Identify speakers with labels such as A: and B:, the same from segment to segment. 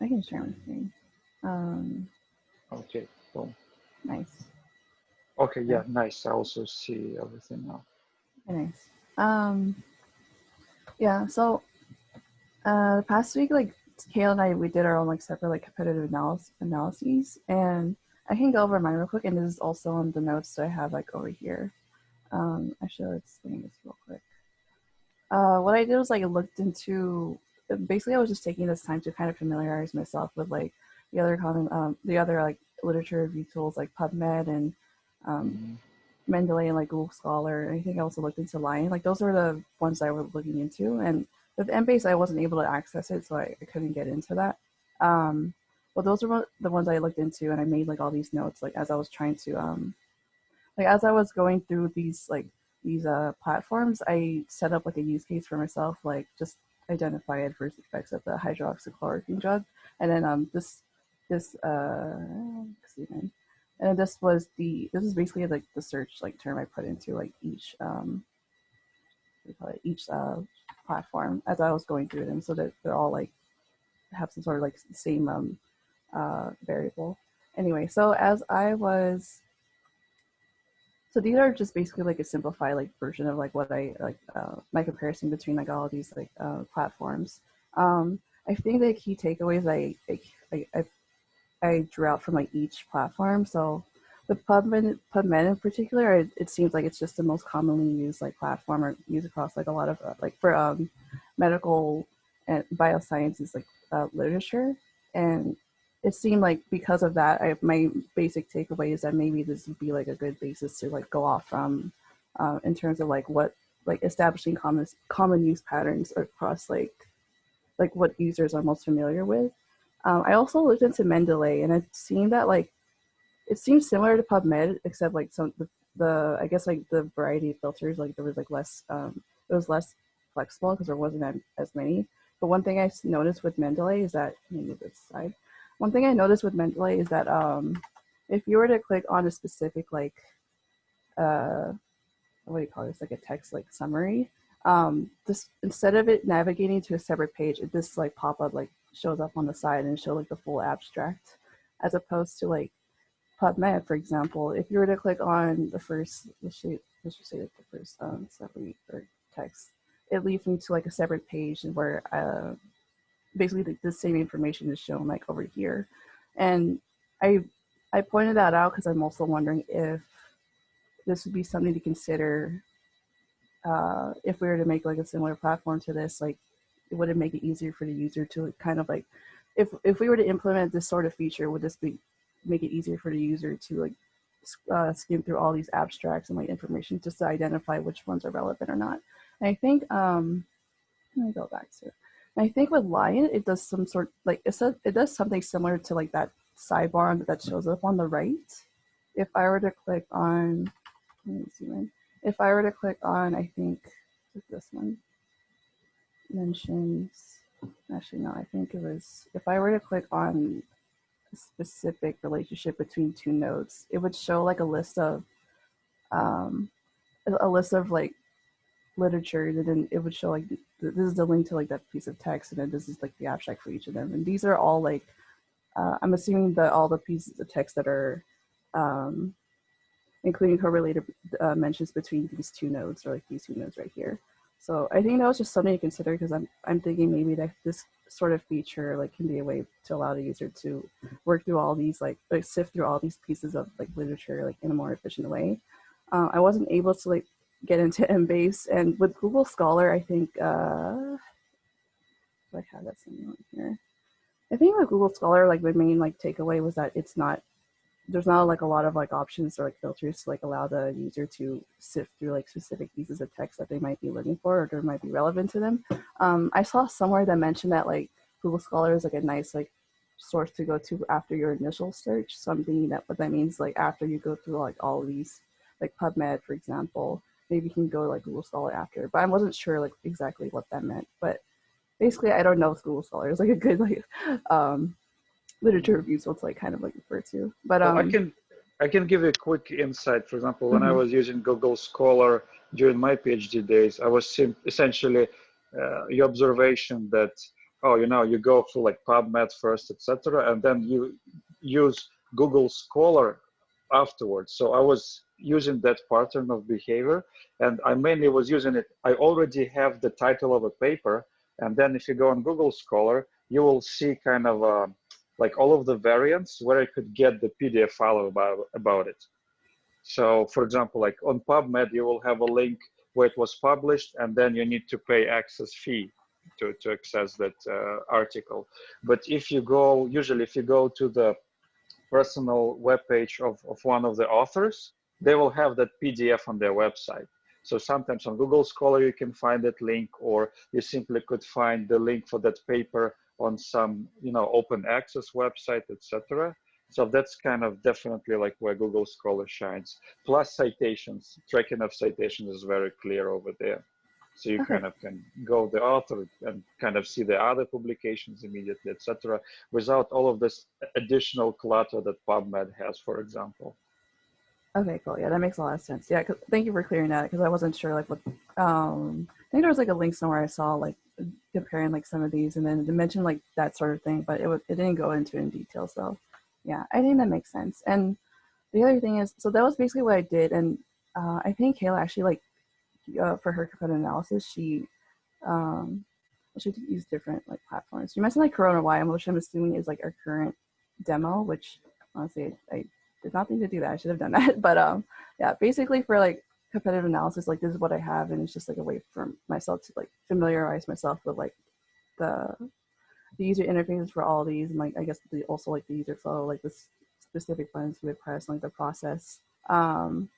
A: I can share my screen.
B: Okay, cool.
A: Nice.
B: Okay,
A: Yeah,
B: yeah, nice. I also see everything now.
A: nice. Yeah. So the past week, like Kale and I, we did our own like separate like competitive analyses, and I can go over mine real quick. And this is also on the notes that I have like over here. Actually, let's explain this real quick. What I did was like I looked into. Basically, I was just taking this time to kind of familiarize myself with like the other like literature review tools like PubMed and um,
B: Mm-hmm.
A: Mendeley and like Google Scholar. I think I also looked into Lion. Like those were the ones I was looking into. And with Embase, I wasn't able to access it, so I couldn't get into that. But those are the ones I looked into, and I made like all these notes like as I was trying to like as I was going through these platforms. I set up like a use case for myself, like just identify adverse effects of the hydroxychloroquine drug, and then this excuse me, and this is basically like the search like term I put into like each what do you call it, each platform as I was going through them, so that they're all like have some sort of like same variable. Anyway, so as I was so these are just basically like a simplified like version of like what I like my comparison between like all of these like platforms. I think the key takeaways I drew out from like each platform. So the PubMed in particular, it seems like it's just the most commonly used like platform or used across like a lot of like for medical and biosciences like literature. And it seemed like because of that, my basic takeaway is that maybe this would be like a good basis to like go off from in terms of like what like establishing common use patterns across like what users are most familiar with. I also looked into Mendeley, and it seemed that like it seems similar to PubMed, except like some the I guess like the variety of filters, like there was like less it was less flexible because there wasn't as many. But one thing I noticed with Mendeley is that let me move this side. One thing I noticed with Mendeley is that if you were to click on a specific like uh what do you call this, like a text like summary, this instead of it navigating to a separate page, it just like pop up like shows up on the side and show like the full abstract, as opposed to like PubMed, for example. If you were to click on the first, let's just say like the first summary or text, it leads me to like a separate page where basically the same information is shown like over here. And I I pointed that out because I'm also wondering if this would be something to consider if we were to make like a similar platform to this. Like, would it make it easier for the user to kind of like, if we were to implement this sort of feature, would this be make it easier for the user to like skim through all these abstracts and like information just to identify which ones are relevant or not? And I think let me go back to it. And I think with Lion, it does some sort like it does something similar to like that sidebar that shows up on the right. If I were to click on, let me zoom in. If I were to click on, I think this one mentions. Actually, no. I think it was. If I were to click on a specific relationship between two nodes, it would show like um, a list of like literature, and then it would show like this is the link to like that piece of text, and then this is like the abstract for each of them. And these are all like I'm assuming that all the pieces of text that are including correlated mentions between these two nodes, or like these two nodes right here. So I think that was just something to consider, because I'm thinking maybe that this sort of feature like can be a way to allow the user to work through all these like sift through all these pieces of like literature like in a more efficient way. I wasn't able to like get into Embase, and with Google Scholar, I think I have that somewhere here. I think with Google Scholar, like the main like takeaway was that there's not like a lot of like options or like filters to like allow the user to sift through like specific pieces of text that they might be looking for or that might be relevant to them. I saw somewhere that mentioned that like Google Scholar is like a nice like source to go to after your initial search. So I'm thinking that what that means, like after you go through like all these, like PubMed, for example, maybe you can go to like Google Scholar after. But I wasn't sure like exactly what that meant. But basically, I don't know if Google Scholar is like a good like literature review, so it's like kind of like referred to. But
B: Well, I can give you a quick insight. For example, when I
A: mhm.
B: was using Google Scholar during my PhD days, I was essentially your observation that oh, you go through like PubMed first, etc., and then you use Google Scholar afterwards. So I was using that pattern of behavior, and I mainly was using it. I already have the title of a paper, and then if you go on Google Scholar, you will see kind of like all of the variants where I could get the PDF file about it. So for example, like on PubMed, you will have a link where it was published, and then you need to pay access fee to access that article. But if you go, usually if you go to the personal webpage of one of the authors, they will have that PDF on their website. So sometimes on Google Scholar, you can find that link, or you simply could find the link for that paper on some, open access website, etc. So that's kind of definitely like where Google Scholar shines. Plus citations, tracking of citations is very clear over there. So you
A: Okay.
B: kind of can go the author and kind of see the other publications immediately, etc., without all of this additional clutter that PubMed has, for example.
A: Okay, cool. Yeah, that makes a lot of sense. Yeah, thank you for clearing that because I wasn't sure like what. I think there was like a link somewhere I saw like comparing like some of these, and then to mention like that sort of thing, but it didn't go into in detail. So, yeah, I think that makes sense. And the other thing is, so that was basically what I did, and I think Kayla actually like for her code analysis, um, she use different like platforms. You mentioned like CoronaWhy, which I'm assuming is like our current demo, which honestly I did not think to do that. I should have done that. But yeah, basically for like competitive analysis, like this is what I have, and it's just like a way for myself to like familiarize myself with like the the user interfaces for all of these, and like I guess also like the user flow, like this specific buttons you would press, like the process. Um,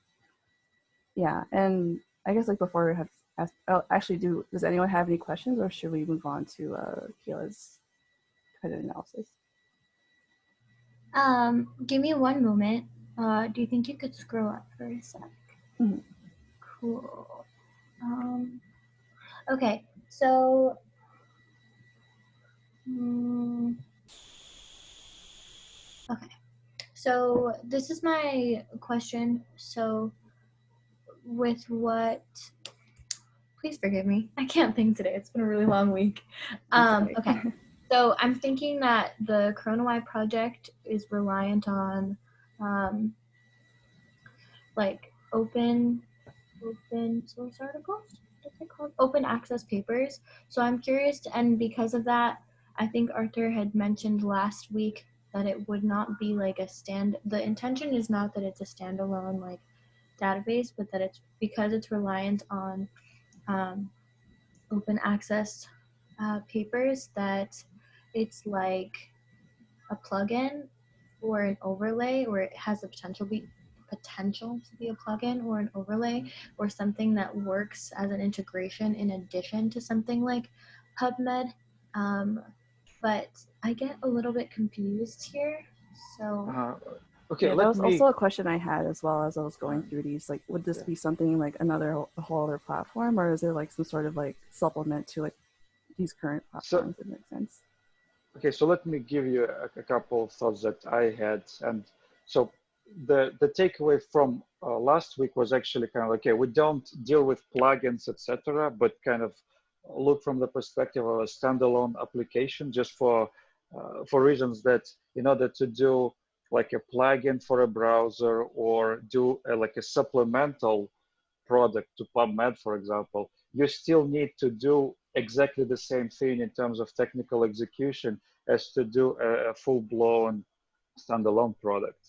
A: yeah, and I guess like before we have asked, oh, actually, does anyone have any questions, or should we move on to Kayla's credit analysis?
C: Give me one moment. Do you think you could scroll up for a sec?
A: Mm-hmm.
C: Cool. Okay, so okay, so this is my question. So with what? Please forgive me. I can't think today. It's been a really long week. Okay. So I'm thinking that the CoronaWhy project is reliant on like open source articles. What's it called? Open access papers. So I'm curious, and because of that, I think Arthur had mentioned last week that it would not be like the intention is not that it's a standalone like database, but that it's because it's reliant on open access papers, that it's like a plugin or an overlay, or it has the potential to be a plugin or an overlay, or something that works as an integration in addition to something like PubMed. But I get a little bit confused here. So
B: Okay,
A: Yeah, that
B: let
A: was also
B: me.
A: a question I had as well as I was going through these. Like, would this
B: Yeah.
A: be something like a whole other platform, or is it like some sort of like supplement to like these current
B: So
A: platforms? That makes sense.
B: okay, so let me give you a couple of thoughts that I had, and so the takeaway from last week was actually kind of okay. We don't deal with plugins, etc., but kind of look from the perspective of a standalone application, just for reasons that in order to do like a plugin for a browser or do like a supplemental product to PubMed, for example, you still need to do exactly the same thing in terms of technical execution as to do a full-blown standalone product,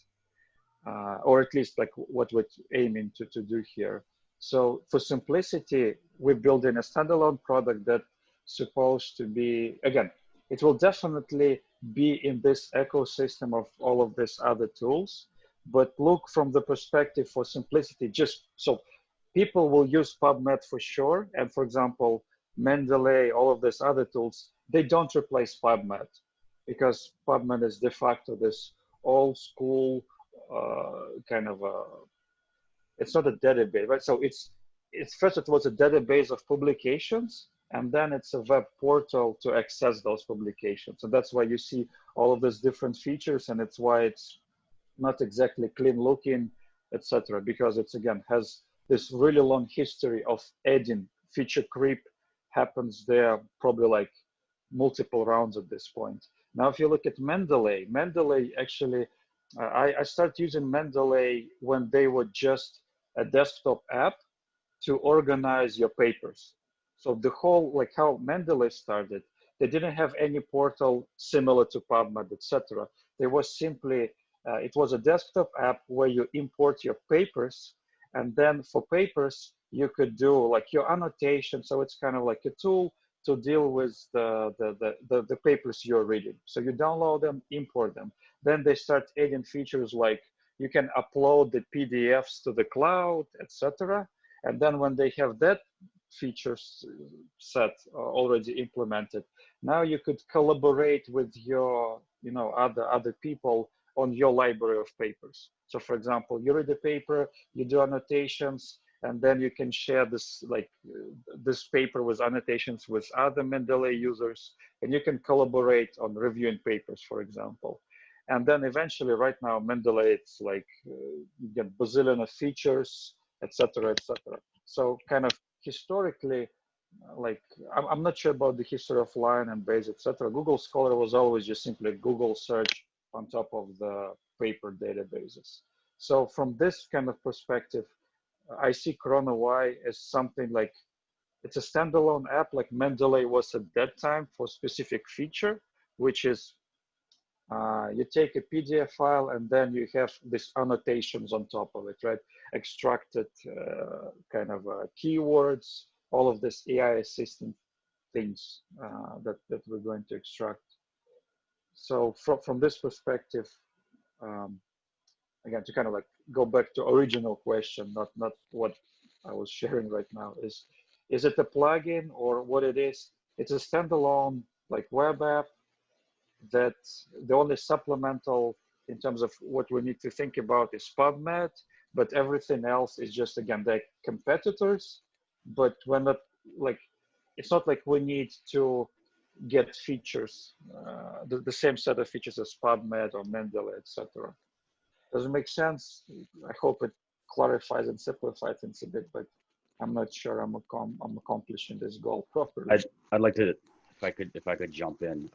B: or at least like what we're aiming to do here. So for simplicity, we're building a standalone product that's supposed to be, again, it will definitely be in this ecosystem of all of these other tools, but look from the perspective for simplicity, just so people will use PubMed for sure. And for example, Mendeley, all of these other tools, they don't replace PubMed because PubMed is de facto this old school kind of it's not a database, right? So it's first it was a database of publications, and then it's a web portal to access those publications. So that's why you see all of these different features, and it's why it's not exactly clean looking, etc. Because it's again has this really long history of adding feature creep happens there, probably like multiple rounds at this point. Now, if you look at Mendeley actually, I started using Mendeley when they were just a desktop app to organize your papers. So the whole, like how Mendeley started, they didn't have any portal similar to PubMed, etc. There was simply, it was a desktop app where you import your papers, and then for papers, you could do like your annotation. So it's kind of like a tool to deal with the papers you're reading. So you download them, import them. Then they start adding features like you can upload the PDFs to the cloud, etc. And then when they have that features set already implemented, now you could collaborate with your, other people on your library of papers. So for example, you read the paper, you do annotations, and then you can share this this paper with annotations with other Mendeley users, and you can collaborate on reviewing papers, for example. And then eventually, right now, Mendeley, it's like you get bazillion of features, etc., etc. So kind of historically, like I'm not sure about the history of Lion and Bayes, etc. Google Scholar was always just simply Google search on top of the paper databases. So from this kind of perspective, I see CoronaWhy as something like it's a standalone app like Mendeley was at that time for specific feature, which is you take a PDF file and then you have these annotations on top of it, right? Extracted kind of keywords, all of this AI assistant things that we're going to extract. So from this perspective, again, to kind of like go back to original question, not what I was sharing right now, is it a plugin or what it is? It's a standalone like web app that the only supplemental in terms of what we need to think about is PubMed, but everything else is just, again, the competitors, but we're not like, it's not like we need to get features, the same set of features as PubMed or Mendeley, etc. Does it make sense? I hope it clarifies and simplifies things a bit, but I'm not sure I'm accomplishing this goal properly.
D: I'd like to, if I could jump in.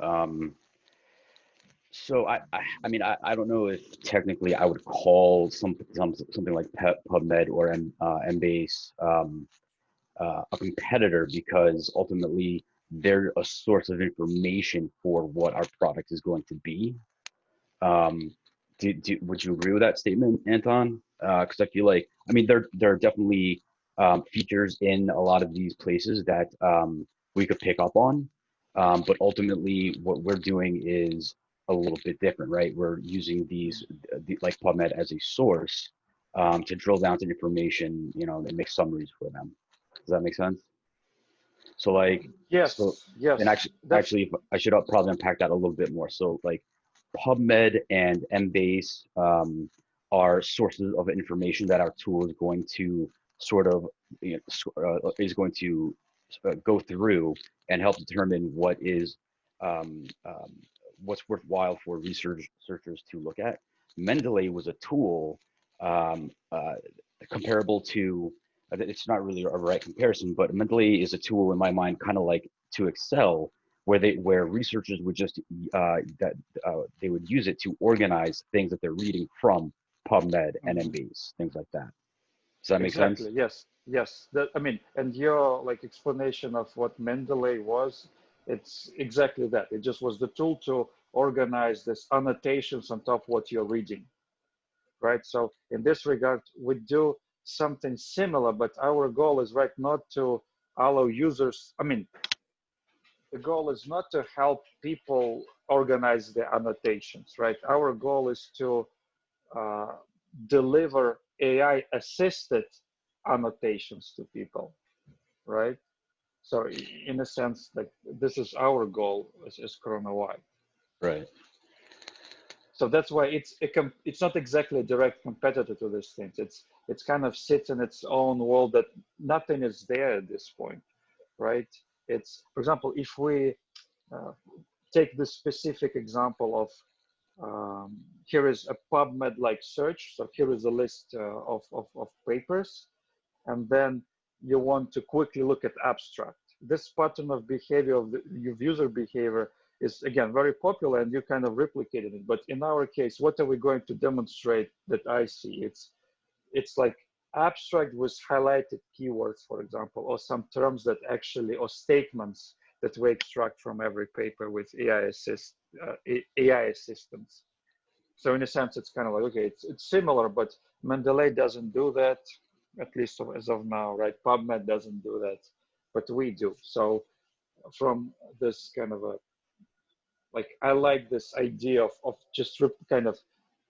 D: So I mean, I don't know if technically I would call something like PubMed or Embase a competitor, because ultimately they're a source of information for what our product is going to be. Would you agree with that statement, Anton? Because I feel like, I mean, there are definitely features in a lot of these places that we could pick up on, but ultimately what we're doing is a little bit different, right? We're using these like PubMed as a source to drill down to information, and make summaries for them. Does that make sense? So like,
B: yes,
D: and actually, if I should probably unpack that a little bit more. So like, PubMed and Embase are sources of information that our tool is going to sort of, is going to go through and help determine what is what's worthwhile for researchers to look at. Mendeley was a tool comparable to, it's not really a right comparison, but Mendeley is a tool in my mind, kind of like to Excel, where researchers would just they would use it to organize things that they're reading from PubMed and Embase, things like that. Does that make sense?
B: Exactly. Yes. I mean, and your like explanation of what Mendeley was, it's exactly that. It just was the tool to organize this annotations on top of what you're reading, right? So in this regard, we do something similar, but our goal is right not to allow users. I mean, the goal is not to help people organize the annotations, right? Our goal is to deliver AI assisted annotations to people, right? So in a sense, like this is our goal as CoronaWhy.
D: Right.
B: So that's why it's not exactly a direct competitor to these things. It's kind of sits in its own world that nothing is there at this point, right? It's, for example, if we take the specific example of here is a PubMed like search. So here is a list of papers, and then you want to quickly look at abstract. this pattern of behavior of the user behavior is again very popular, and you kind of replicated it. But in our case, what are we going to demonstrate that I see? It's like abstract with highlighted keywords, for example, or some terms that actually, or statements that we extract from every paper with AI assistance. So in a sense, it's kind of like, okay, it's similar, but Mendeley doesn't do that, at least as of now, right? Pubmed doesn't do that, but we do. So from this kind of a, like, I like this idea of just kind of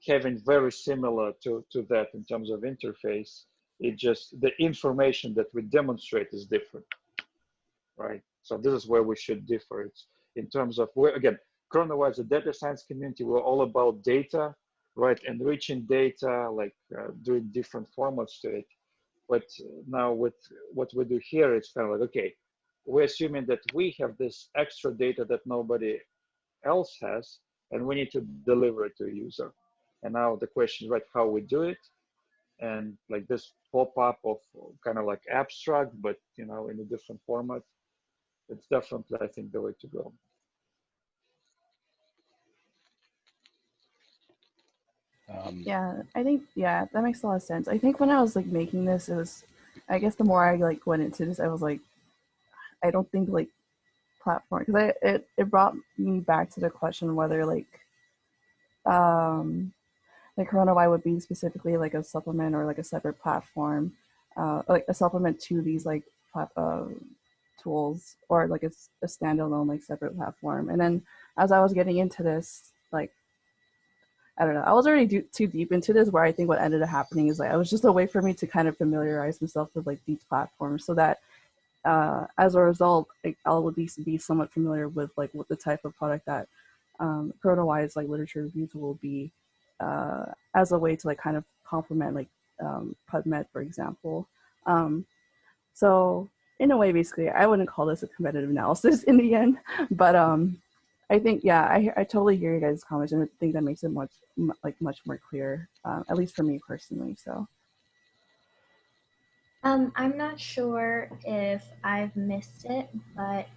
B: having very similar to that in terms of interface. It just, the information that we demonstrate is different, right? So this is where we should differ. It's in terms of where, again, CoronaWhy is a data science community. We're all about data, right? Enriching data, like doing different formats to it. But now with what we do here, it's kind of like, okay, we're assuming that we have this extra data that nobody else has, and we need to deliver it to a user. And now the question is, right, how we do it. And like this pop-up of kind of like abstract, but you know, in a different format, it's definitely, I think, the way to go.
A: Yeah, I think, yeah, that makes a lot of sense. I think when I was like making this, it was, I guess the more I like went into this, I was like, I don't think like platform, because it brought me back to the question whether um like CoronaWhy would be specifically like a supplement or like a separate platform, like a supplement to these like tools, or like it's a standalone like separate platform. And then as I was getting into this, like I don't know, I was already too deep into this, where I think what ended up happening is like I was just a way for me to kind of familiarize myself with like these platforms, so that as a result, like, I'll at least be somewhat familiar with like what the type of product that CoronaWhy's like literature reviews will be, as a way to like kind of complement like PubMed, for example. Um, so in a way, basically, I wouldn't call this a competitive analysis in the end, but I think, yeah, I totally hear you guys' comments, and I think that makes it much more clear, at least for me personally. So.
C: I'm not sure if I've missed it, but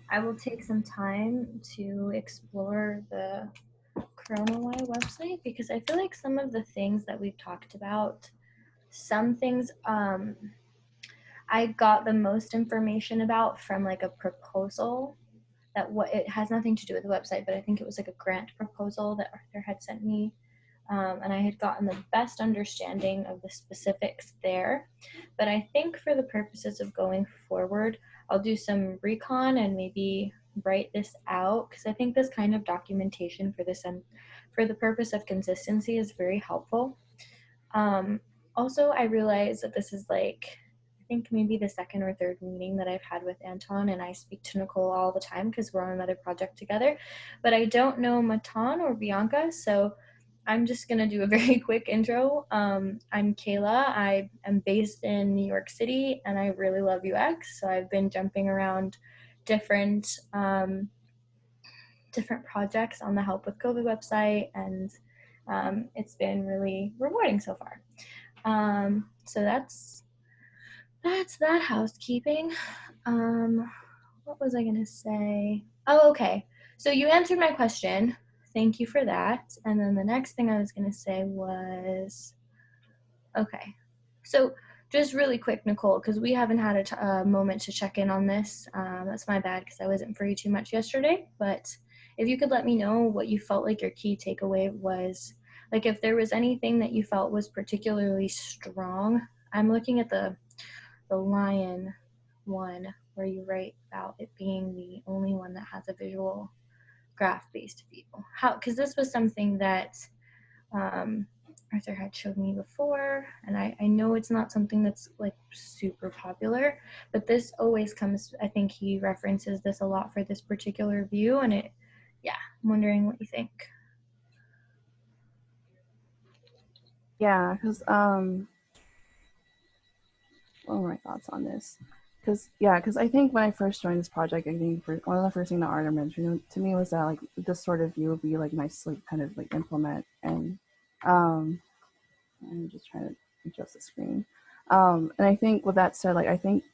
C: I will take some time to explore the CoronaWhy website, because I feel like some of the things that we've talked about, some things I got the most information about from like a proposal that what it has nothing to do with the website, but I think it was like a grant proposal that Arthur had sent me. And I had gotten the best understanding of the specifics there. But I think for the purposes of going forward, I'll do some recon and maybe write this out, because I think this kind of documentation for this and for the purpose of consistency is very helpful. Also, I realize that this is like, I think maybe the second or third meeting that I've had with Anton, and I speak to Nicole all the time because we're on another project together, but I don't know Matan or Bianca, so I'm just going to do a very quick intro. I'm Kayla. I am based in New York City, and I really love UX, so I've been jumping around different projects on the Help with COVID website, and it's been really rewarding so far. So that's that housekeeping. What was I gonna say? Oh, okay. So you answered my question. Thank you for that. And then the next thing I was gonna say was, okay. So just really quick, Nicole, because we haven't had a moment to check in on this. That's my bad, because I wasn't free too much yesterday. But if you could let me know what you felt like your key takeaway was, like if there was anything that you felt was particularly strong. I'm looking at the lion one where you write about it being the only one that has a visual graph-based view. How? Because this was something that Arthur had showed me before, and I know it's not something that's like super popular, but this always comes, I think he references this a lot for this particular view, and it, yeah, I'm wondering what you think.
A: Yeah, because what are my thoughts on this? Because I think when I first joined this project, I think one of the first things that Arthur mentioned to me was that like this sort of view would be like nice to like kind of like implement. And I'm just trying to adjust the screen. And I think with that said, like I think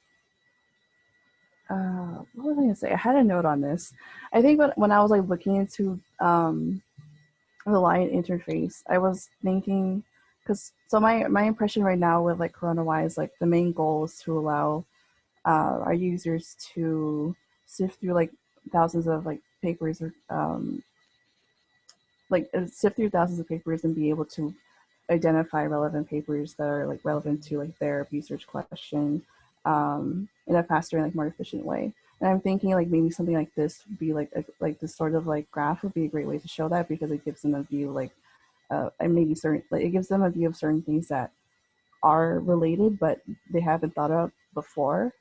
A: What was I gonna say? I had a note on this. I think when I was like looking into the Lion interface, I was thinking because so my impression right now with like CoronaWhy is like the main goal is to allow our users to sift through like thousands of like papers or sift through thousands of papers and be able to identify relevant papers that are like relevant to like their research question in a faster and like more efficient way. And I'm thinking like maybe something like this would be like this sort of like graph would be a great way to show that because it gives them a view like and maybe certain like it gives them a view of certain things that are related but they haven't thought of before.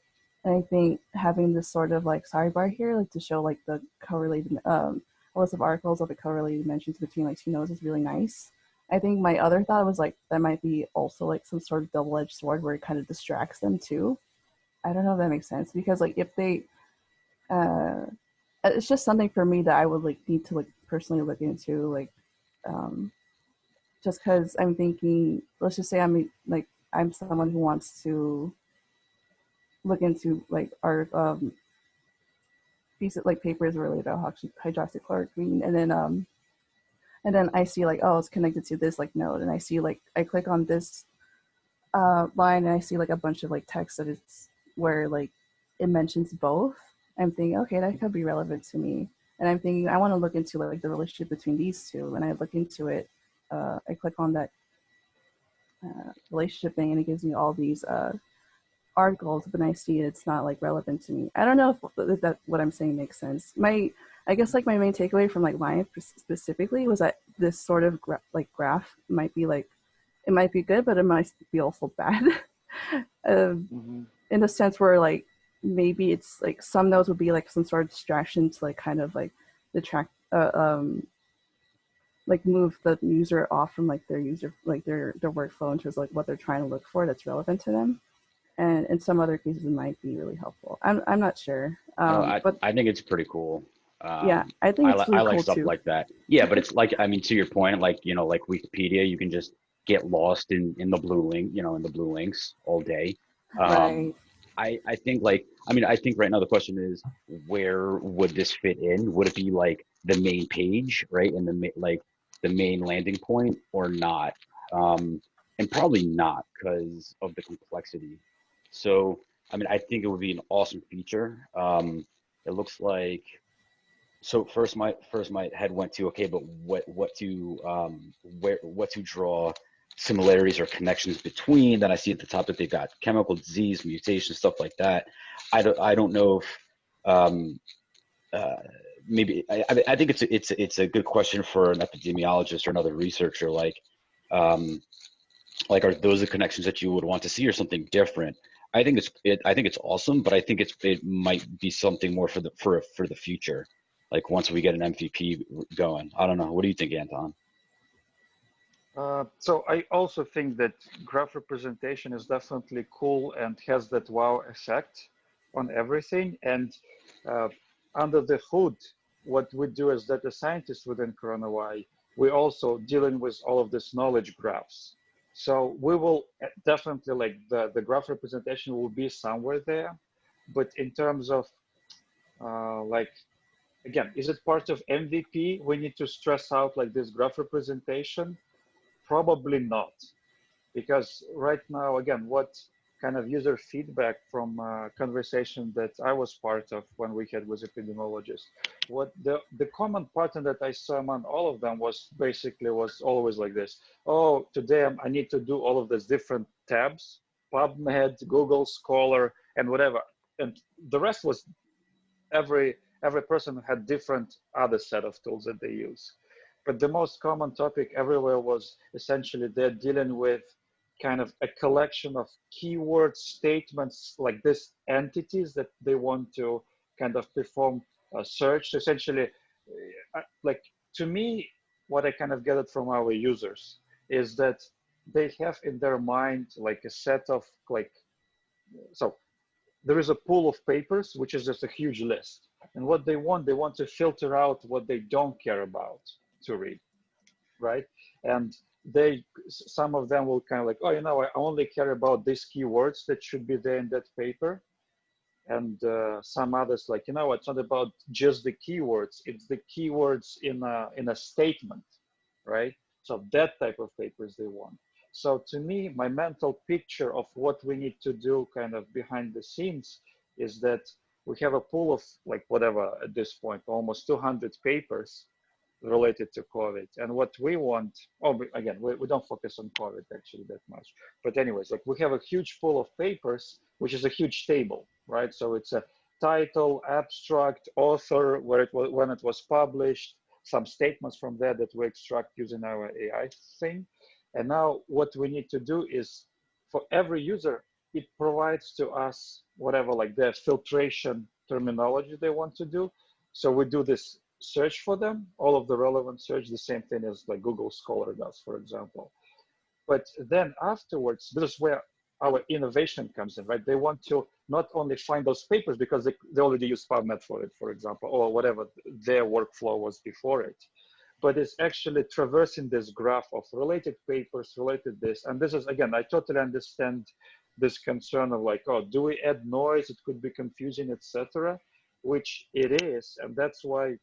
A: And I think having this sort of like sidebar here, like to show like the correlated a list of articles of the correlated mentions between like two nodes is really nice. I think my other thought was like that might be also like some sort of double-edged sword where it kind of distracts them too. I don't know if that makes sense because like if they uh it's just something for me that I would like need to like personally look into like um just because I'm thinking let's just say I'm someone who wants to look into like art pieces like papers related to hydroxychloroquine and then I see like oh it's connected to this like node and I see like I click on this line and I see like a bunch of like text that it's where like it mentions both. I'm thinking okay that could be relevant to me and I'm thinking I want to look into like the relationship between these two and I look into it. I click on that relationship thing and it gives me all these articles, but I see it's not like relevant to me. I don't know if that what I'm saying makes sense. I guess like my main takeaway from like Lion specifically was that this sort of graph might be like it might be good, but it might be also bad.
B: Mm-hmm.
A: In a sense where like maybe it's like some nodes would be like some sort of distraction to like kind of like detract like move the user off from like their user like their workflow in terms of like what they're trying to look for that's relevant to them and in some other cases it might be really helpful. I'm not sure, but
D: I think it's pretty cool.
A: yeah, I think it's
D: I
A: really
D: like
A: cool
D: stuff
A: too.
D: like that. Yeah, but it's like I mean to your point, like like Wikipedia, you can just get lost in the blue link, in the blue links all day. Um,
A: Right.
D: I think like I mean I think right now the question is where would this fit in? Would it be like the main page, right, and like the main landing point, or not? And probably not because of the complexity. So I mean I think it would be an awesome feature. It looks like so first my head went to okay, but what to what to draw similarities or connections between. Then I see at the top that they've got chemical disease, mutation, stuff like that. I don't know if um, uh, maybe I think it's a good question for an epidemiologist or another researcher. Like are those the connections that you would want to see or something different? I think it's awesome, but I think it might be something more for the future. Like once we get an MVP going. I don't know. What do you think, Anton?
B: So I also think that graph representation is definitely cool and has that wow effect on everything. And uh, under the hood, what we do as data scientists within CoronaWhy, we're also dealing with all of this knowledge graphs. So we will definitely like the graph representation will be somewhere there. But in terms of like, again, is it part of MVP? We need to stress out like this graph representation. Probably not, because right now, again, what kind of user feedback from conversation that I was part of when we had with epidemiologists, what the common pattern that I saw among all of them was basically was always like this. Oh, today I need to do all of these different tabs, PubMed, Google Scholar, and whatever. And the rest was every person had different other set of tools that they use. But the most common topic everywhere was essentially they're dealing with kind of a collection of keyword statements like this entities that they want to kind of perform a search. So essentially, like to me, what I kind of gathered from our users is that they have in their mind like a set of like, so there is a pool of papers, which is just a huge list. And what they want to filter out what they don't care about to read, right? And some of them will kind of like, oh, I only care about these keywords that should be there in that paper. and some others like, you know, it's not about just the keywords, it's the keywords in a statement, right? So that type of papers they want. So to me, my mental picture of what we need to do kind of behind the scenes is that we have a pool of like whatever at this point, almost 200 papers related to COVID. And what we want, oh, again, we don't focus on COVID actually that much. But anyways, like we have a huge pool of papers, which is a huge table, right? So it's a title, abstract, author, where it was, when it was published, some statements from there that we extract using our AI thing. And now what we need to do is for every user, it provides to us whatever like the filtration terminology they want to do. So we do this search for them, all of the relevant search, the same thing as like Google Scholar does, for example. But then afterwards, this is where our innovation comes in, right? They want to not only find those papers because they already use Pubmed for it, for example, or whatever their workflow was before it, but it's actually traversing this graph of related papers, related this. And this is, again, I totally understand this concern of like, oh, do we add noise? It could be confusing, etc., which it is. And that's why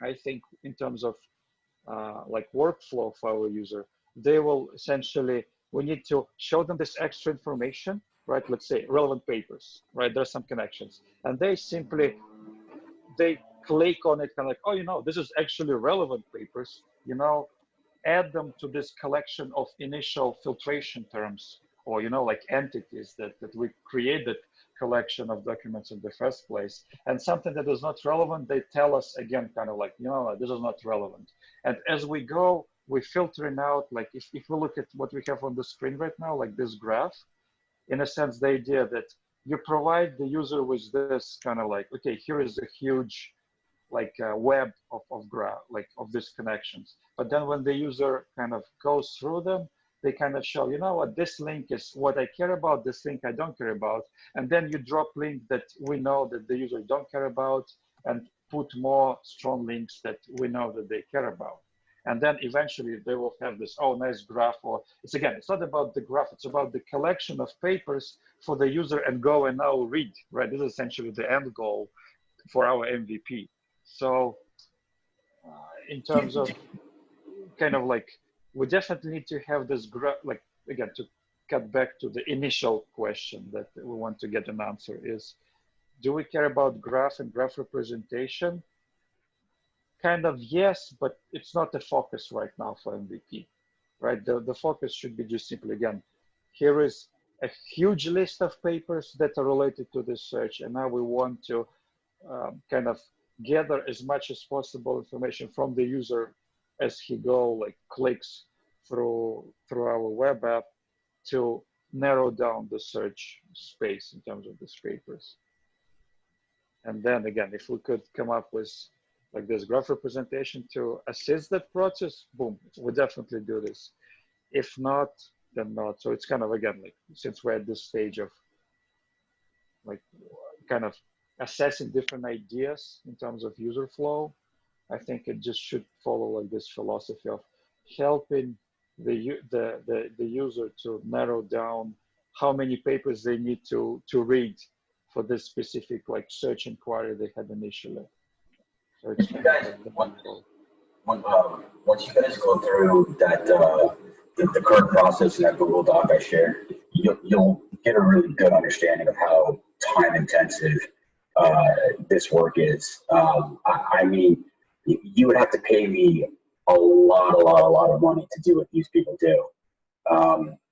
B: I think in terms of like workflow for our user, they will essentially, we need to show them this extra information, right? Let's say relevant papers, right? There's some connections. And they simply, they click on it kind of like, oh, you know, this is actually relevant papers, you know, add them to this collection of initial filtration terms, or, you know, like entities that we created collection of documents in the first place. And something that is not relevant, they tell us again, kind of like, you know, this is not relevant. And as we go, we're filtering out, like if we look at what we have on the screen right now, like this graph, in a sense, the idea that you provide the user with this kind of like, okay, here is a huge like a web of graph, like of these connections. But then when the user kind of goes through them, they kind of show, you know what, this link is what I care about, this link I don't care about. And then you drop link that we know that the user don't care about and put more strong links that we know that they care about. And then eventually they will have this, oh, nice graph. Or it's again, it's not about the graph, it's about the collection of papers for the user and go and now read, right? This is essentially the end goal for our MVP. So in terms of kind of like, we definitely need to have this graph, like again, to cut back to the initial question that we want to get an answer is, do we care about graph and graph representation? Kind of yes, but it's not the focus right now for MVP, right? The focus should be just simply, again, here is a huge list of papers that are related to this search. And now we want to kind of gather as much as possible information from the user as he like clicks through our web app to narrow down the search space in terms of these papers. And then again, if we could come up with like this graph representation to assist that process, boom, we definitely do this. If not, then not. So it's kind of, again, like since we're at this stage of like kind of assessing different ideas in terms of user flow, I think it just should follow like this philosophy of helping the user to narrow down how many papers they need to read for this specific like search inquiry they had initially. So it's
E: You guys, once you guys go through that the current process in that Google Doc I shared, you'll get a really good understanding of how time intensive this work is. I mean, you would have to pay me a lot of money to do what these people do.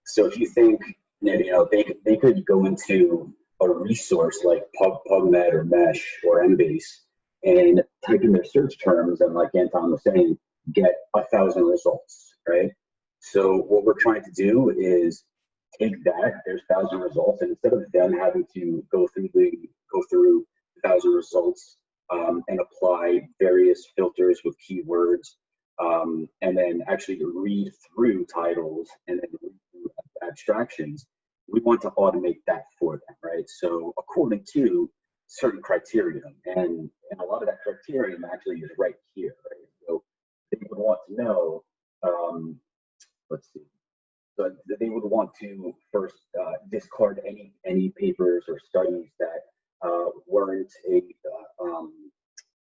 E: So if you think, you know, they could go into a resource like PubMed or Mesh or Embase and type in their search terms, and like Anton was saying, get 1,000 results, right? So what we're trying to do is take that, there's 1,000 results, and instead of them having to go through 1,000 results and apply various filters with keywords, and then actually read through titles and then read through abstractions, we want to automate that for them, right? So according to certain criteria, and a lot of that criterion actually is right here, right? So they would want to know, let's see, so they would want to first discard any papers or studies that weren't a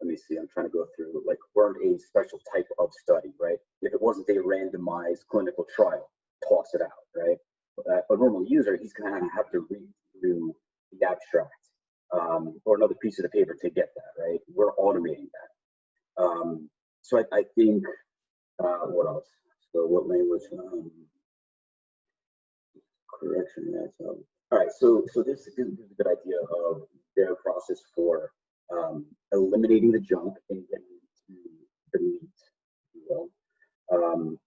E: let me see, I'm trying to go through, like, weren't a special type of study, right? If it wasn't a randomized clinical trial, toss it out, right? A normal user, he's going to have to read through the abstract or another piece of the paper to get that, right? We're automating that. So I think, what else? So what language? Correction, that's all right. So this is a good idea of their process for eliminating the junk and getting to the meat, if you will.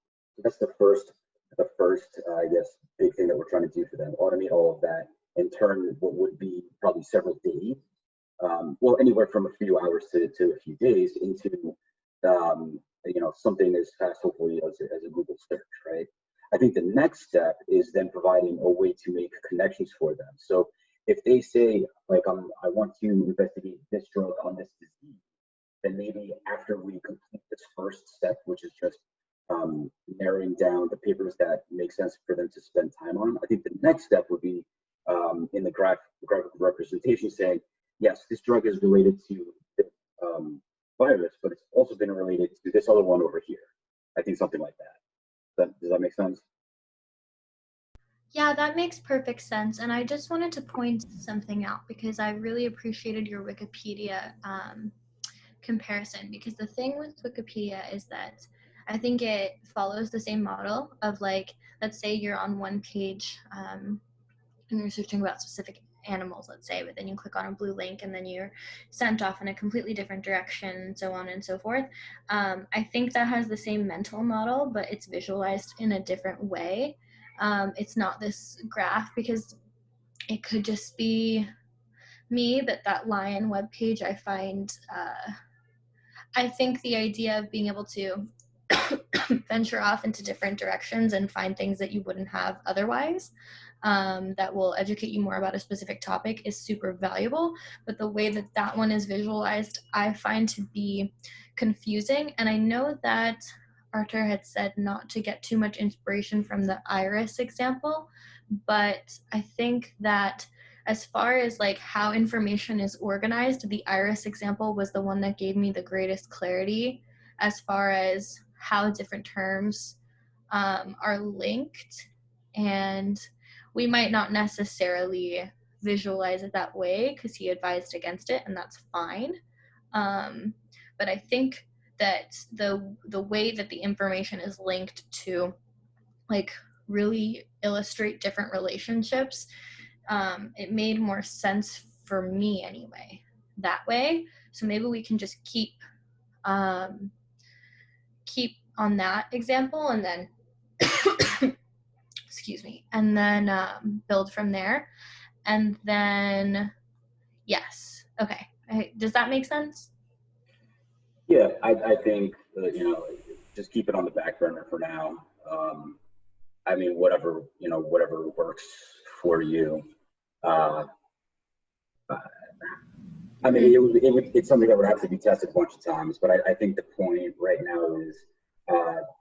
E: That's the first, I guess, big thing that we're trying to do for them. Automate all of that and turn what would be probably several days, well, anywhere from a few hours to a few days into, something as fast, hopefully, as a Google search, right? I think the next step is then providing a way to make connections for them. So if they say, like, I want to investigate this drug on this disease, then maybe after we complete this first step, which is just narrowing down the papers that make sense for them to spend time on, I think the next step would be in the graphical representation saying, yes, this drug is related to this virus, but it's also been related to this other one over here. I think something like that. Does that make sense?
C: Yeah, that makes perfect sense. And I just wanted to point something out because I really appreciated your Wikipedia comparison, because the thing with Wikipedia is that I think it follows the same model of, like, let's say you're on one page and you're searching about specific animals, let's say, but then you click on a blue link and then you're sent off in a completely different direction, and so on and so forth. I think that has the same mental model, but it's visualized in a different way. It's not this graph, because it could just be me, but that lion webpage I think the idea of being able to venture off into different directions and find things that you wouldn't have otherwise, that will educate you more about a specific topic, is super valuable. But the way that that one is visualized, I find to be confusing. And I know that Arthur had said not to get too much inspiration from the iris example, but I think that as far as, like, how information is organized, the iris example was the one that gave me the greatest clarity as far as how different terms are linked. And we might not necessarily visualize it that way because he advised against it, and that's fine. But I think that the way that the information is linked to, like, really illustrate different relationships, it made more sense for me anyway that way. So maybe we can just keep on that example and then excuse me, and then build from there. And then yes, okay, does that make sense?
E: Yeah, I think just keep it on the back burner for now. I mean, whatever works for you. I mean, it's something that would have to be tested a bunch of times, but I think the point right now is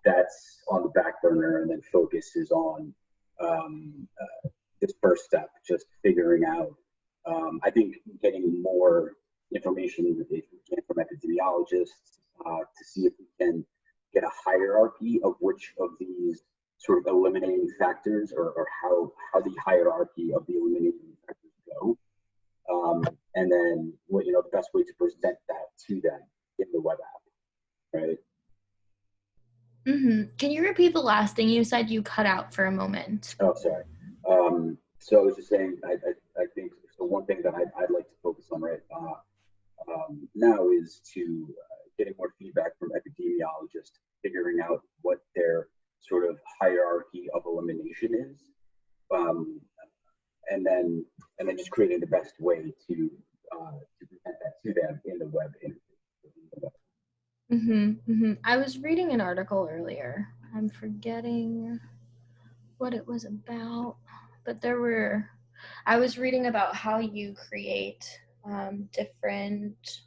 E: that's on the back burner, and then focus is on this first step, just figuring out. I think getting more information, if we can, from epidemiologists to see if we can get a hierarchy of which of these sort of eliminating factors, or how the hierarchy of the eliminating factors go. And then the best way to present that to them in the web app, right?
C: Mm-hmm. Can you repeat the last thing you said? You cut out for a moment.
E: Oh, sorry. So I was just saying, I think the one thing that I'd like to focus on right now is to getting more feedback from epidemiologists, figuring out what their sort of hierarchy of elimination is, and then just creating the best way to present that to them in the web interface.
C: I was reading an article earlier. I'm forgetting what it was about, but I was reading about how you create different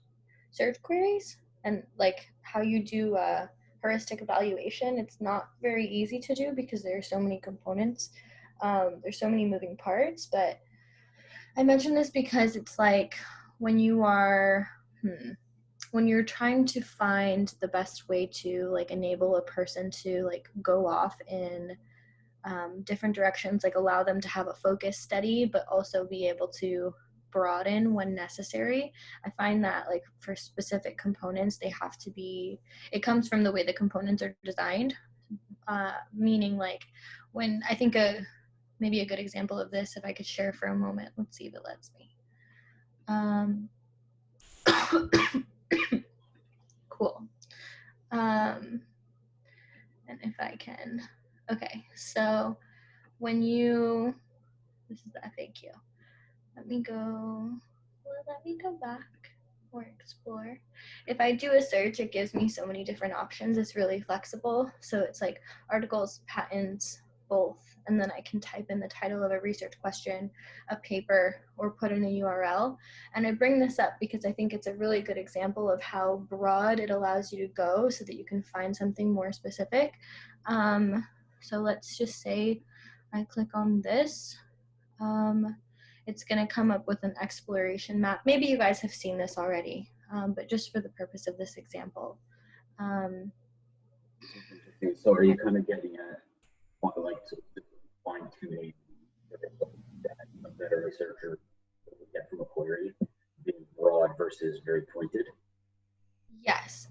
C: search queries, and, like, how you do a heuristic evaluation. It's not very easy to do because there are so many components. There's so many moving parts, but I mention this because it's like when you are, when you're trying to find the best way to like enable a person to like go off in different directions, like allow them to have a focused study, but also be able to broaden when necessary. I find that like for specific components, they have to be, it comes from the way the components are designed, meaning like when I think maybe a good example of this, if I could share for a moment, let's see if it lets me. Cool. And if I can, okay, so when you, this is the FAQ. Let me go back or explore. If I do a search, it gives me so many different options. It's really flexible. So it's like articles, patents, both. And then I can type in the title of a research question, a paper, or put in a URL. And I bring this up because I think it's a really good example of how broad it allows you to go so that you can find something more specific. So let's just say I click on this. It's going to come up with an exploration map. Maybe you guys have seen this already, but just for the purpose of this example.
E: So are you kind of getting at like to fine tuning that a better researcher will get from a query, being broad versus very pointed?
C: Yes.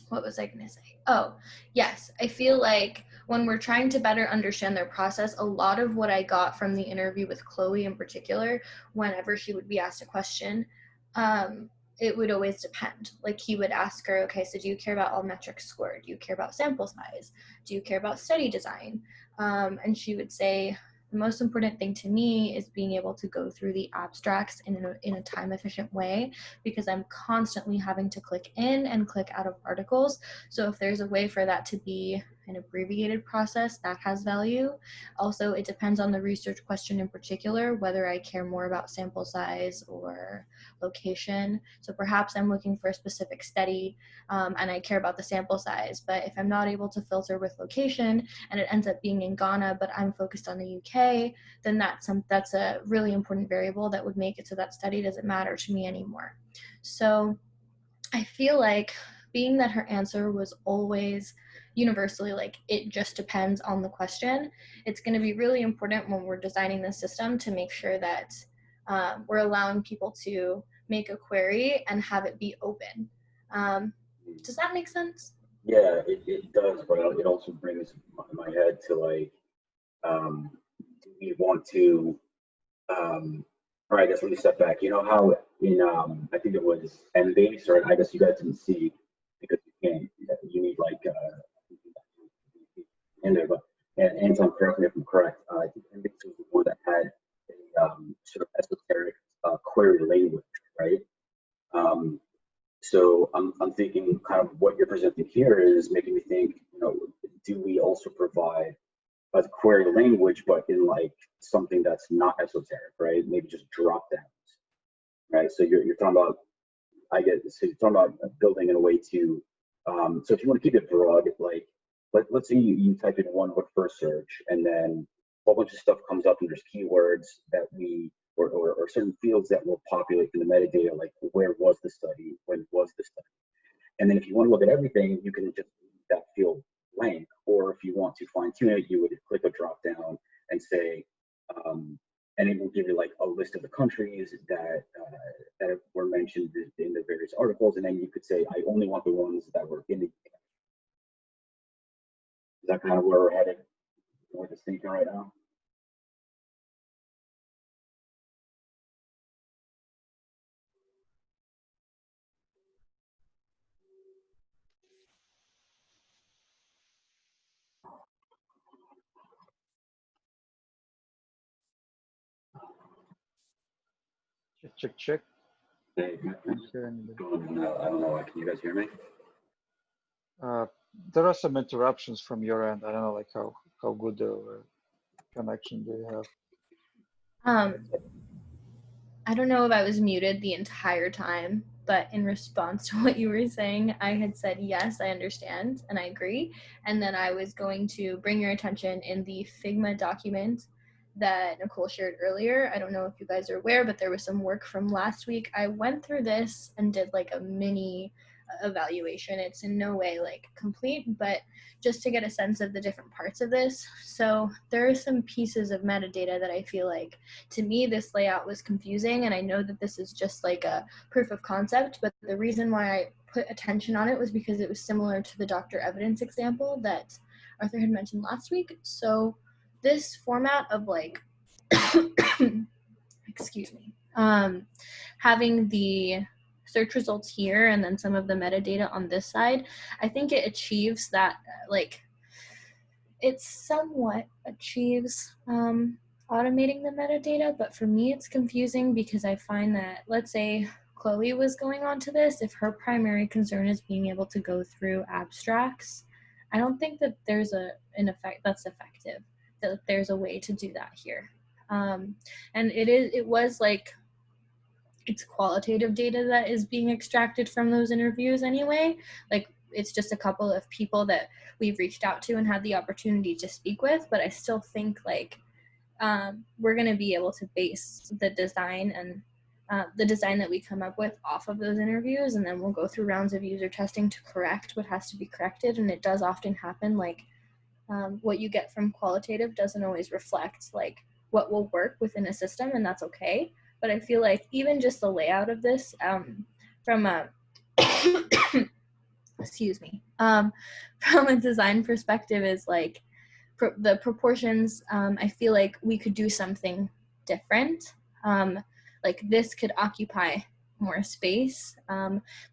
C: What was I going to say? Oh, yes. I feel like when we're trying to better understand their process, a lot of what I got from the interview with Chloe in particular, whenever she would be asked a question, it would always depend. Like he would ask her, okay, so do you care about all metrics scored? Do you care about sample size? Do you care about study design? And she would say, the most important thing to me is being able to go through the abstracts in a time efficient way, because I'm constantly having to click in and click out of articles. So if there's a way for that to be an abbreviated process, that has value. Also, it depends on the research question in particular, whether I care more about sample size or location. So perhaps I'm looking for a specific study and I care about the sample size, but if I'm not able to filter with location and it ends up being in Ghana, but I'm focused on the UK, then that's a really important variable that would make it so that study doesn't matter to me anymore. So I feel like, being that her answer was always universally like, it just depends on the question, it's going to be really important when we're designing the system to make sure that we're allowing people to make a query and have it be open. Does that make sense?
E: Yeah, it does, but it also brings my head to like, do we want to, or I guess let me step back. You know how in, I think it was Embase, or I guess you guys didn't see because you can't, you need like, in there, but, and Anton, correct me if I'm correct, I think Embase was the one that had a sort of esoteric query language, right? So I'm thinking kind of what you're presenting here is making me think, you know, do we also provide a query language, but in like something that's not esoteric, right? Maybe just drop downs, right? So you're talking about, so you're talking about building in a way to, so if you want to keep it broad, like, let's say you type in one word first search and then a whole bunch of stuff comes up and there's keywords that we, or certain fields that will populate in the metadata, like where was the study, when was the study? And then if you want to look at everything, you can just leave that field blank. Or if you want to fine tune it, you would click a drop down and say, and it will give you like a list of the countries that that were mentioned in the various articles. And then you could say, I only want the ones that were in the. Is that kind of where we're headed with this thinking right now?
B: Check, check.
E: Hey,
B: Can't hear anybody.
E: I don't know. Can you guys hear me?
B: There are some interruptions from your end. I don't know, like how good the connection do you have?
C: I don't know if I was muted the entire time, but in response to what you were saying, I had said, yes, I understand and I agree. And then I was going to bring your attention in the Figma document that Nicole shared earlier. I don't know if you guys are aware, but there was some work from last week. I went through this and did like a mini evaluation. It's in no way like complete, but just to get a sense of the different parts of this. So there are some pieces of metadata that I feel like, to me, this layout was confusing, and I know that this is just like a proof of concept, but the reason why I put attention on it was because it was similar to the doctor evidence example that Arthur had mentioned last week. So this format of like, excuse me, having the search results here and then some of the metadata on this side, I think it achieves that, like, it somewhat achieves automating the metadata, but for me it's confusing because I find that, let's say Chloe was going on to this, if her primary concern is being able to go through abstracts, I don't think that there's an effect that's effective, that there's a way to do that here. And it was like, it's qualitative data that is being extracted from those interviews anyway. Like, it's just a couple of people that we've reached out to and had the opportunity to speak with, but I still think like we're going to be able to base the design and the design that we come up with off of those interviews, and then we'll go through rounds of user testing to correct what has to be corrected. And it does often happen, like what you get from qualitative doesn't always reflect like what will work within a system, and that's okay. But I feel like even just the layout of this from a excuse me, from a design perspective is like the proportions, I feel like we could do something different. Like this could occupy more space.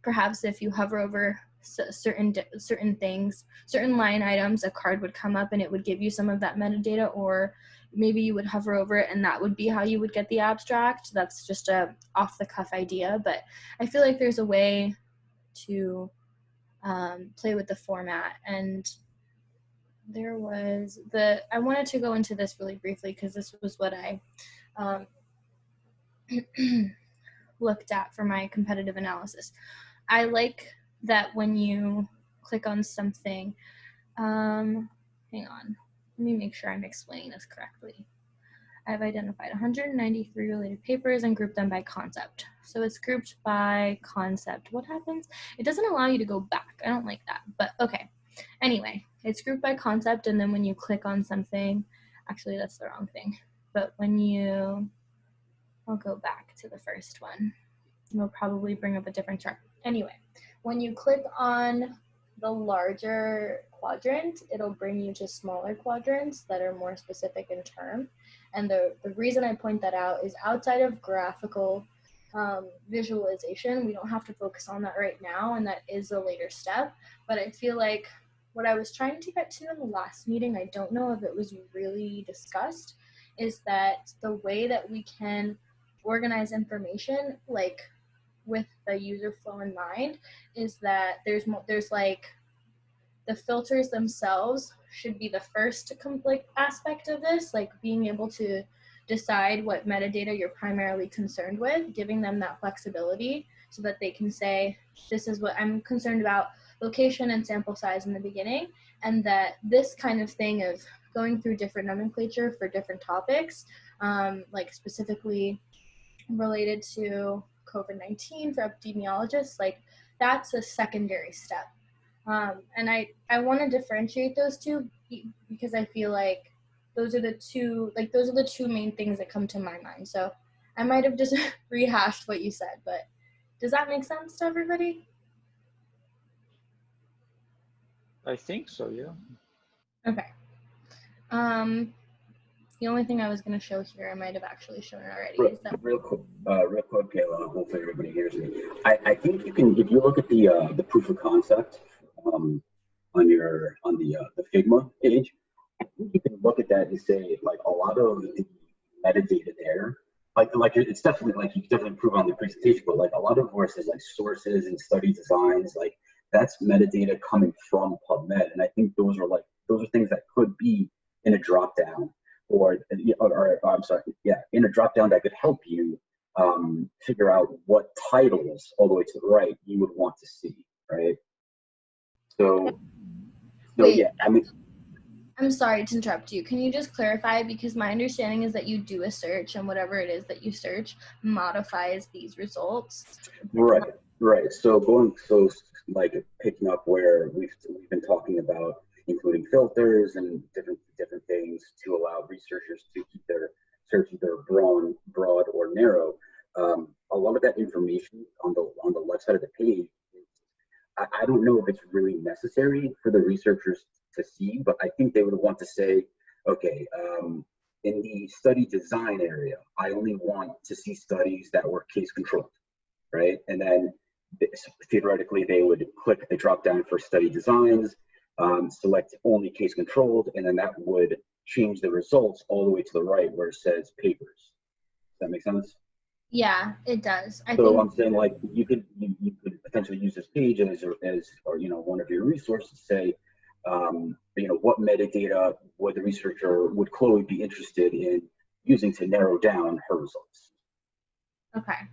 C: Perhaps if you hover over certain things, certain line items, a card would come up and it would give you some of that metadata, or maybe you would hover over it and that would be how you would get the abstract. That's just a off the cuff idea, but I feel like there's a way to play with the format. And there was I wanted to go into this really briefly because this was what I looked at for my competitive analysis. I like that when you click on something, hang on, let me make sure I'm explaining this correctly. I've identified 193 related papers and grouped them by concept. So it's grouped by concept. What happens? It doesn't allow you to go back. I don't like that, but okay. Anyway, it's grouped by concept, and then when you click on something, actually that's the wrong thing, but when you, I'll go back to the first one. It'll probably bring up a different chart. Anyway, when you click on the larger quadrant, it'll bring you to smaller quadrants that are more specific in term. And the reason I point that out is outside of graphical visualization, we don't have to focus on that right now, and that is a later step. But I feel like what I was trying to get to in the last meeting, I don't know if it was really discussed, is that the way that we can organize information, like with the user flow in mind, is that there's like the filters themselves should be the first aspect of this, like being able to decide what metadata you're primarily concerned with, giving them that flexibility so that they can say, this is what I'm concerned about, location and sample size in the beginning, and that this kind of thing of going through different nomenclature for different topics, like specifically related to COVID-19 for epidemiologists, like that's a secondary step. And I want to differentiate those two because I feel like those are the two main things that come to my mind. So I might have just rehashed what you said, but does that make sense to everybody?
B: I think so, yeah.
C: Okay. The only thing I was going to show here, I might have actually shown it already. Is that
E: real quick, Kayla, hopefully everybody hears me. I think you can, if you look at the proof of concept on the Figma page, I think you can look at that and say like a lot of the metadata there, like it's definitely like you can definitely improve on the presentation, but like a lot of where it says like sources and study designs, like that's metadata coming from PubMed, and I think those are things that could be in a drop down. Or I'm sorry, yeah, in a drop down that could help you figure out what titles all the way to the right you would want to see, right? So
C: Wait,
E: yeah, I mean,
C: I'm sorry to interrupt you. Can you just clarify? Because my understanding is that you do a search and whatever it is that you search modifies these results.
E: Right, right. So like picking up where we've been talking about, including filters and different things to allow researchers to keep their search either broad or narrow. A lot of that information on the left side of the page, I don't know if it's really necessary for the researchers to see, but I think they would want to say, okay, in the study design area, I only want to see studies that were case controlled, right? And then theoretically, they would click the drop down for study designs, select only case controlled, and then that would change the results all the way to the right where it says papers. Does that make sense?
C: Yeah, it does. I
E: So
C: think
E: I'm saying, like, you could potentially use this page as or one of your resources to say, what metadata would the researcher, would Chloe be interested in using to narrow down her results?
C: okay.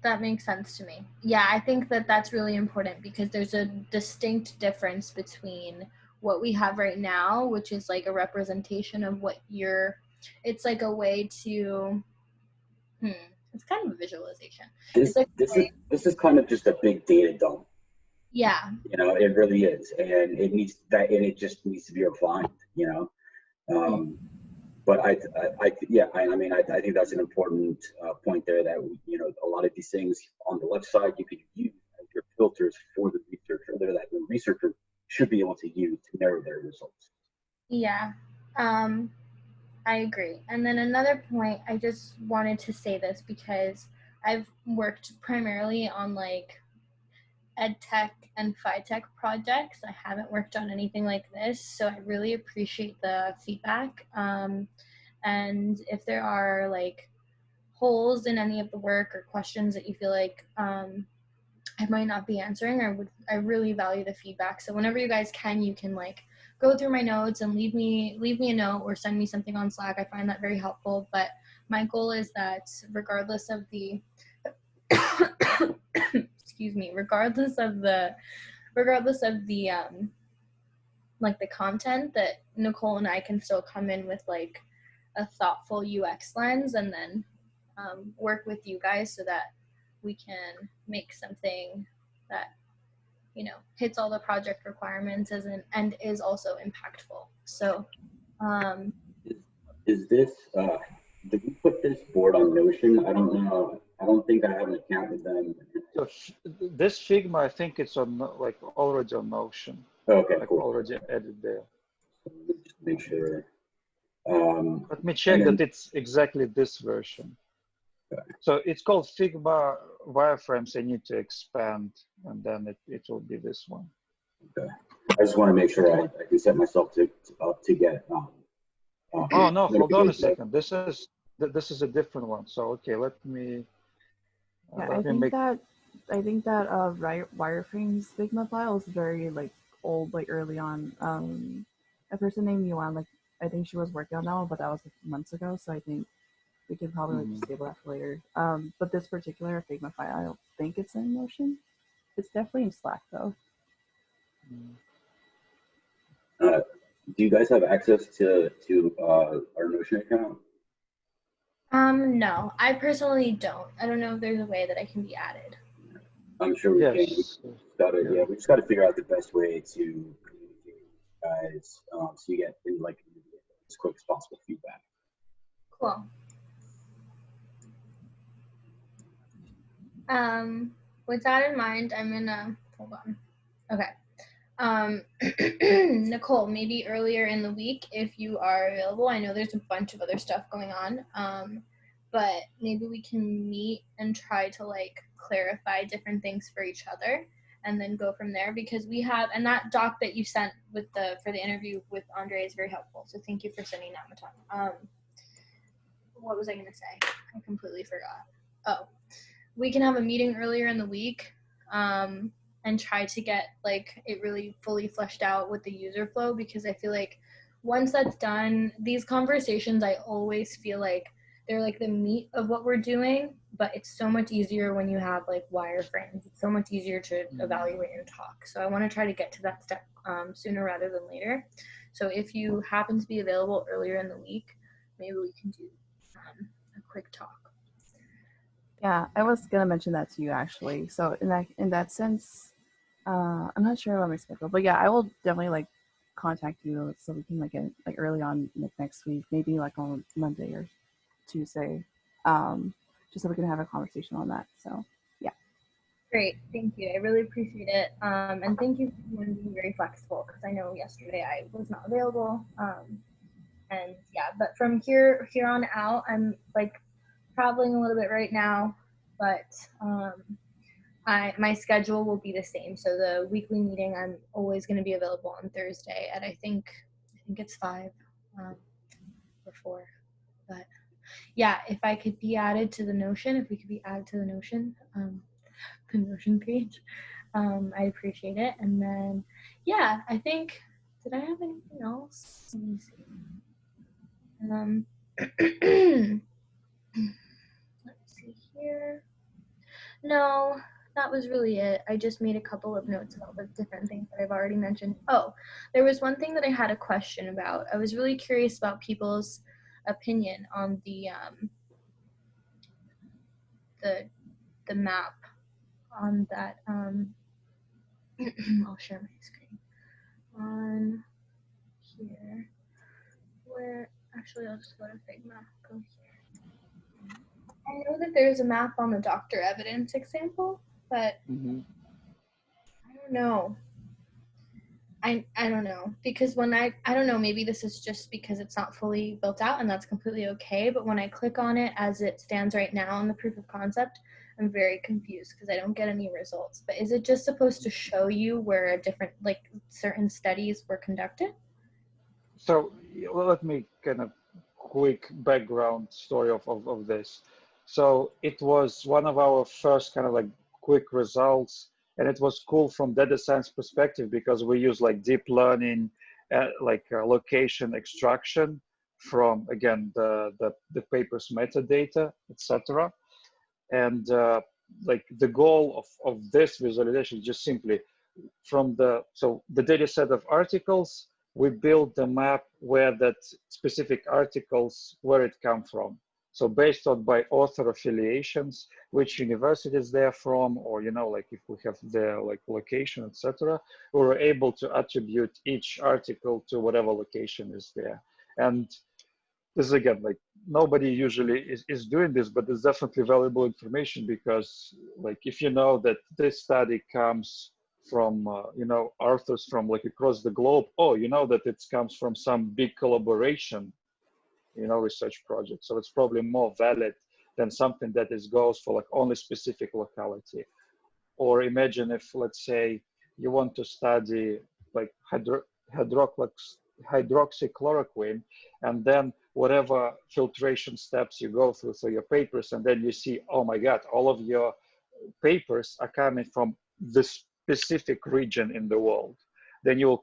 C: That makes sense to me. Yeah, I think that that's really important because there's a distinct difference between what we have right now, which is like a representation of what it's like a way to, it's kind of a visualization.
E: This
C: It's like,
E: this is kind of just a big data dump.
C: yeah.
E: It really is, and it just needs to be refined. But I think that's an important point there, that a lot of these things on the left side you could use as your filters for the researcher, that the researcher should be able to use to narrow their results.
C: Yeah, I agree. And then another point, I just wanted to say this because I've worked primarily on like ed tech and phi tech projects. I haven't worked on anything like this, so I really appreciate the feedback. And if there are like holes in any of the work or questions that you feel like I might not be answering, I really value the feedback. So whenever you guys can, you can like go through my notes and leave me a note or send me something on Slack. I find that very helpful. But my goal is that regardless of the excuse me, regardless of the like the content, that Nicole and I can still come in with like a thoughtful UX lens and then work with you guys so that we can make something that hits all the project requirements and is also impactful. So
E: Is this did we put this board on Notion? I don't know. I don't think I have an account with them.
B: So this Figma, I think it's on already on Notion.
E: Okay, cool.
B: Already added there.
E: Just make sure.
B: Let me check that it's exactly this version.
E: Okay.
B: So it's called Figma wireframes. I need to expand, and then it will be this one.
E: Okay. I just want to make sure I can set myself up to get.
B: Oh no! Hold on a second. This is a different one. So okay, let me.
A: I think that wireframes Figma file is very like old, like early on. A person named Yuan, I think she was working on that one, but that was months ago. So I think we can probably just table that for later. But this particular Figma file, I don't think it's in Notion. It's definitely in Slack though.
E: Do you guys have access to our Notion account?
C: no, I personally don't. I don't know if there's a way that I can be added.
E: I'm sure we can. We just got to figure out the best way to communicate with you guys, so you get as quick as possible feedback.
C: Cool. With that in mind, I'm gonna hold on. Okay. Nicole, maybe earlier in the week, if you are available. I know there's a bunch of other stuff going on, but maybe we can meet and try to clarify different things for each other and then go from there, because we have, and that doc that you sent for the interview with Andre is very helpful. So thank you for sending that, Matan. What was I going to say? I completely forgot. Oh, we can have a meeting earlier in the week, and try to get it really fully fleshed out with the user flow, because I feel like once that's done, these conversations, I always feel like they're like the meat of what we're doing, but it's so much easier when you have like wireframes. It's so much easier to evaluate and talk. So I want to try to get to that step sooner rather than later. So if you happen to be available earlier in the week, maybe we can do a quick talk.
A: Yeah, I was gonna mention that to you actually. So in that sense, I'm not sure about my schedule, but yeah, I will definitely like contact you so we can like get like early on like next week, maybe like on Monday or Tuesday, just so we can have a conversation on that. So yeah.
C: Great, thank you. I really appreciate it, and thank you for being very flexible because I know yesterday I was not available. And yeah, but from here on out, I'm like traveling a little bit right now, but my schedule will be the same. So the weekly meeting, I'm always going to be available on Thursday at I think it's 5 or 4. But yeah, if I could be added to the Notion, if we could be added to the Notion page, I appreciate it. And then yeah, I think, did I have anything else? Let me see. Let's see here. No, that was really it. I just made a couple of notes about the different things that I've already mentioned. Oh, there was one thing that I had a question about. I was really curious about people's opinion on the map on that. I'll share my screen on here. Where actually, I'll just go to Figma. Go here. I know that there's a map on the doctor evidence example, but I don't know. I don't know, because when I don't know, maybe this is just because it's not fully built out, and that's completely okay, but when I click on it as it stands right now in the proof of concept, I'm very confused because I don't get any results. But is it just supposed to show you where a different, like certain studies were conducted?
B: So let me kind of quick background story of this. So it was one of our first kind of like quick results, and it was cool from data science perspective because we use like deep learning, location extraction from again the paper's metadata, etc. And like the goal of this visualization is just simply from the data set of articles, we build the map where that specific articles, where it come from. So based on by author affiliations, which universities they're from, or like if we have their like location, etc., we were able to attribute each article to whatever location is there. And this is again like nobody usually is doing this, but it's definitely valuable information because like if you know that this study comes from authors from like across the globe, oh, you know that it comes from some big collaboration research project, so it's probably more valid than something that is goes for like only specific locality. Or imagine if, let's say, you want to study like hydroxychloroquine, and then whatever filtration steps you go through your papers, and then you see, oh my God, all of your papers are coming from this specific region in the world. Then you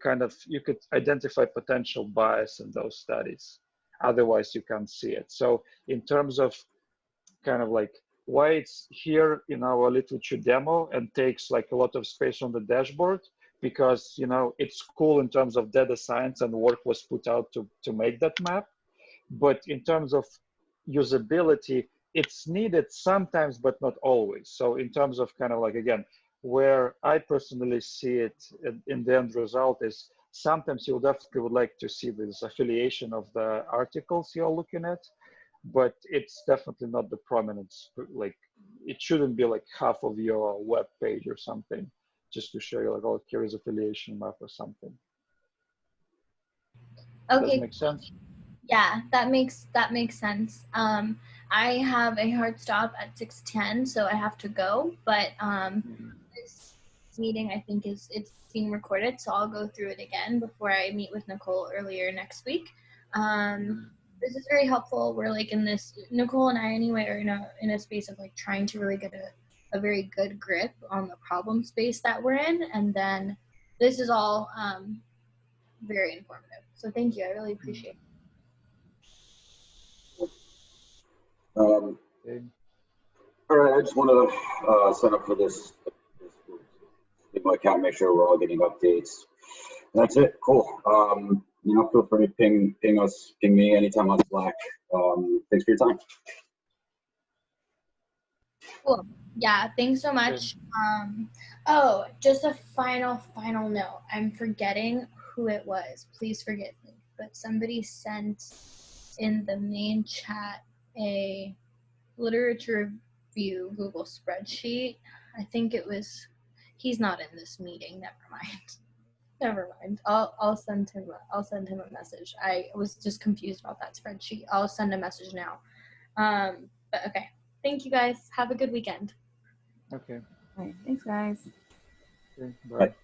B: could identify potential bias in those studies. Otherwise, you can't see it. So in terms of kind of like why it's here in our literature demo and takes like a lot of space on the dashboard, because it's cool in terms of data science and work was put out to make that map, but in terms of usability it's needed sometimes but not always. So in terms of kind of like, again, where I personally see it in the end result is sometimes you definitely would like to see this affiliation of the articles you're looking at, but it's definitely not the prominence. Like it shouldn't be like half of your web page or something just to show you like, oh, here is affiliation map or something.
C: Okay.
B: Does it make sense?
C: Yeah, that makes sense. I have a hard stop at 6:10, so I have to go. But this meeting, I think, it's being recorded, so I'll go through it again before I meet with Nicole earlier next week. This is very helpful. We're like in this, Nicole and I anyway, are in a space of like trying to really get a very good grip on the problem space that we're in, and then this is all very informative. So thank you. I really appreciate it.
E: Um,
B: Okay.
E: all right, I just want to sign up for this. Leave my account, make sure we're all getting updates. That's it. Cool. Feel free to ping me anytime on Slack. Thanks for your time.
C: Cool. Yeah, thanks so much. Oh, just a final note. I'm forgetting who it was. Please forgive me. But somebody sent in the main chat a literature review Google spreadsheet. I think it was, he's not in this meeting. Never mind. Never mind. I'll send him a message. I was just confused about that spreadsheet. I'll send a message now. But okay. Thank you guys. Have a good weekend.
B: Okay.
A: All right. Thanks, guys.
B: Okay. Bye.
E: Bye.